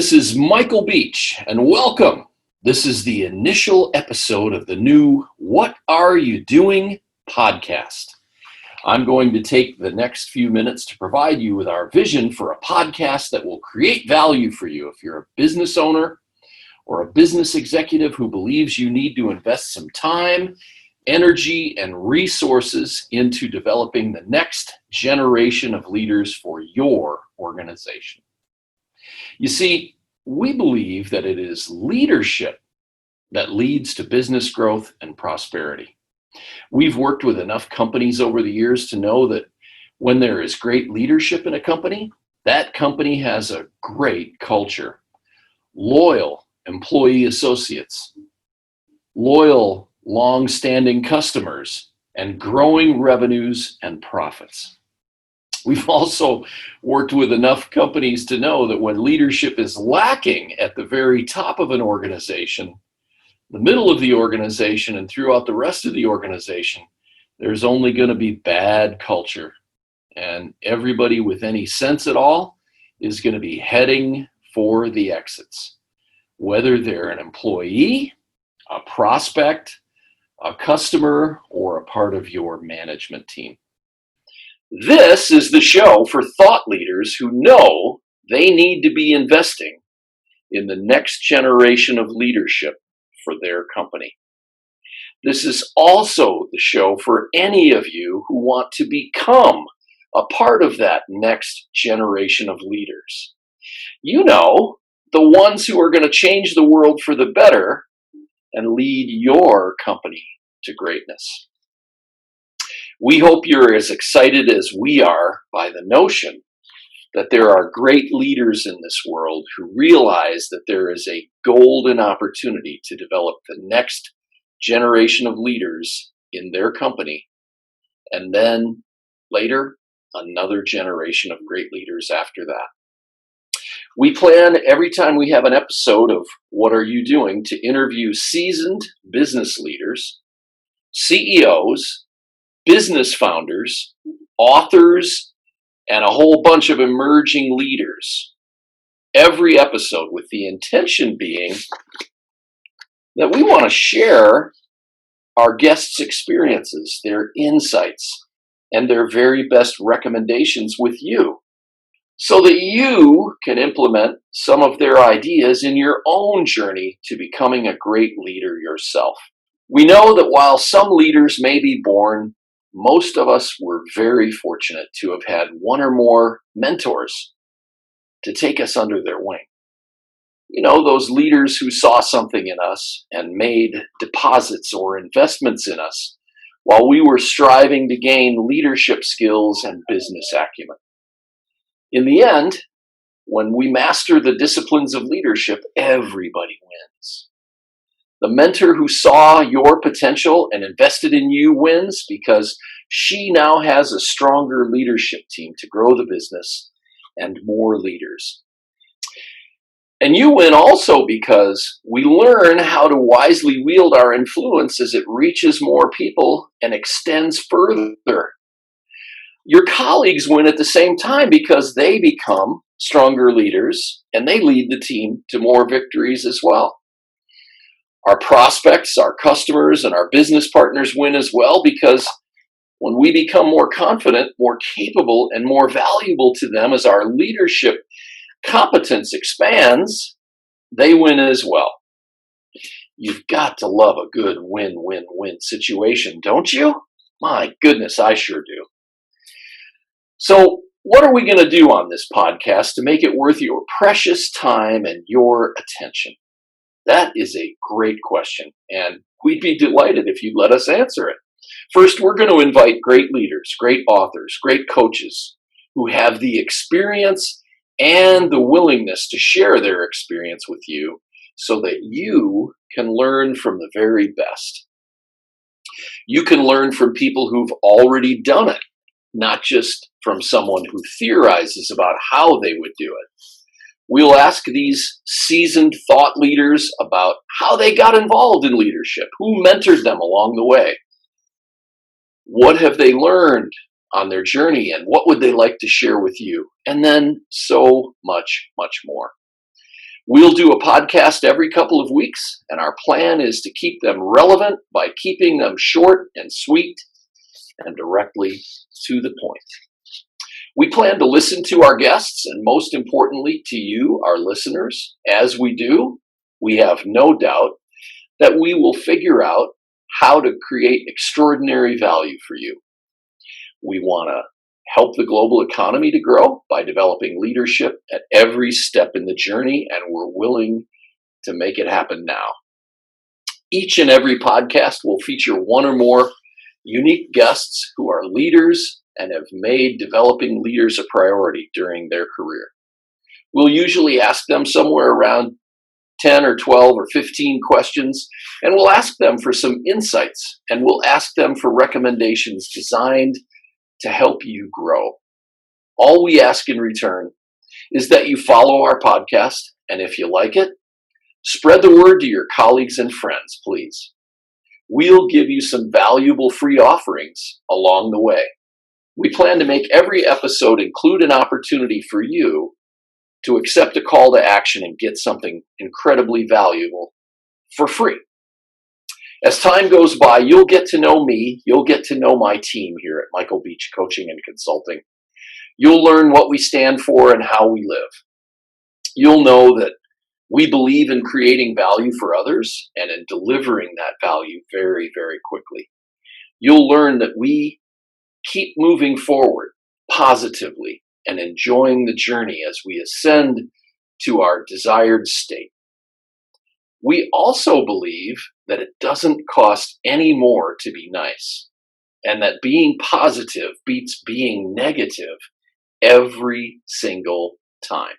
This is Michael Beach, and welcome. This is the initial episode of the new What Are You Doing podcast. I'm going to take the next few minutes to provide you with our vision for a podcast that will create value for you if you're a business owner or a business executive who believes you need to invest some time, energy, and resources into developing the next generation of leaders for your organization. You see, we believe that it is leadership that leads to business growth and prosperity. We've worked with enough companies over the years to know that when there is great leadership in a company, that company has a great culture, loyal employee associates, loyal, long-standing customers, and growing revenues and profits. We've also worked with enough companies to know that when leadership is lacking at the very top of an organization, the middle of the organization, and throughout the rest of the organization, there's only going to be bad culture. And everybody with any sense at all is going to be heading for the exits. Whether they're an employee, a prospect, a customer, or a part of your management team. This is the show for thought leaders who know they need to be investing in the next generation of leadership for their company. This is also the show for any of you who want to become a part of that next generation of leaders. You know, the ones who are going to change the world for the better and lead your company to greatness. We hope you're as excited as we are by the notion that there are great leaders in this world who realize that there is a golden opportunity to develop the next generation of leaders in their company, and then later, another generation of great leaders after that. We plan every time we have an episode of What Are You Doing to interview seasoned business leaders, CEOs, business founders, authors, and a whole bunch of emerging leaders. Every episode with the intention being that we want to share our guests' experiences, their insights, and their very best recommendations with you so that you can implement some of their ideas in your own journey to becoming a great leader yourself. We know that while some leaders may be born, most of us were very fortunate to have had one or more mentors to take us under their wing. You know, those leaders who saw something in us and made deposits or investments in us while we were striving to gain leadership skills and business acumen. In the end, when we master the disciplines of leadership, everybody wins. The mentor who saw your potential and invested in you wins because she now has a stronger leadership team to grow the business and more leaders. And you win also because we learn how to wisely wield our influence as it reaches more people and extends further. Your colleagues win at the same time because they become stronger leaders and they lead the team to more victories as well. Our prospects, our customers, and our business partners win as well because when we become more confident, more capable, and more valuable to them as our leadership competence expands, they win as well. You've got to love a good win-win-win situation, don't you? My goodness, I sure do. So, what are we going to do on this podcast to make it worth your precious time and your attention? That is a great question, and we'd be delighted if you'd let us answer it. First, we're going to invite great leaders, great authors, great coaches who have the experience and the willingness to share their experience with you so that you can learn from the very best. You can learn from people who've already done it, not just from someone who theorizes about how they would do it. We'll ask these seasoned thought leaders about how they got involved in leadership, who mentored them along the way, what have they learned on their journey, and what would they like to share with you, and then so much, much more. We'll do a podcast every couple of weeks, and our plan is to keep them relevant by keeping them short and sweet and directly to the point. We plan to listen to our guests and, most importantly, to you, our listeners. As we do, we have no doubt that we will figure out how to create extraordinary value for you. We want to help the global economy to grow by developing leadership at every step in the journey, and we're willing to make it happen now. Each and every podcast will feature one or more unique guests who are leaders and have made developing leaders a priority during their career. We'll usually ask them somewhere around 10 or 12 or 15 questions, and we'll ask them for some insights, and we'll ask them for recommendations designed to help you grow. All we ask in return is that you follow our podcast, and if you like it, spread the word to your colleagues and friends, please. We'll give you some valuable free offerings along the way. We plan to make every episode include an opportunity for you to accept a call to action and get something incredibly valuable for free. As time goes by, you'll get to know me, you'll get to know my team here at Michael Beach Coaching and Consulting. You'll learn what we stand for and how we live. You'll know that we believe in creating value for others and in delivering that value very, very quickly. You'll learn that we keep moving forward positively and enjoying the journey as we ascend to our desired state. We also believe that it doesn't cost any more to be nice, and that being positive beats being negative every single time.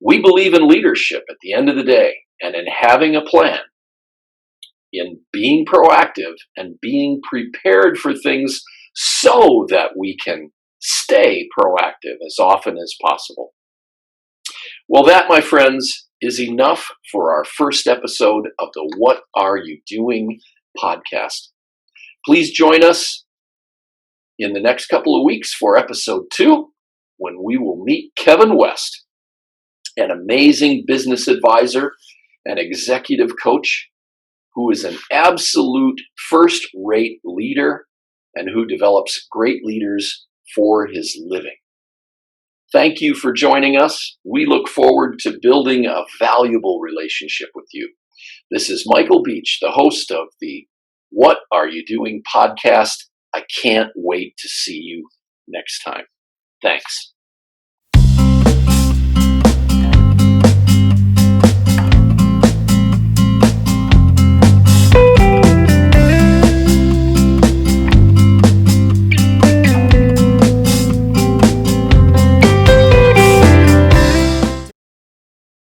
We believe in leadership at the end of the day, and in having a plan, in being proactive and being prepared for things so that we can stay proactive as often as possible. Well, that, my friends, is enough for our first episode of the What Are You Doing podcast. Please join us in the next couple of weeks for episode 2, when we will meet Kevin West, an amazing business advisor and executive coach who is an absolute first-rate leader and who develops great leaders for his living. Thank you for joining us. We look forward to building a valuable relationship with you. This is Michael Beach, the host of the What Are You Doing podcast. I can't wait to see you next time. Thanks.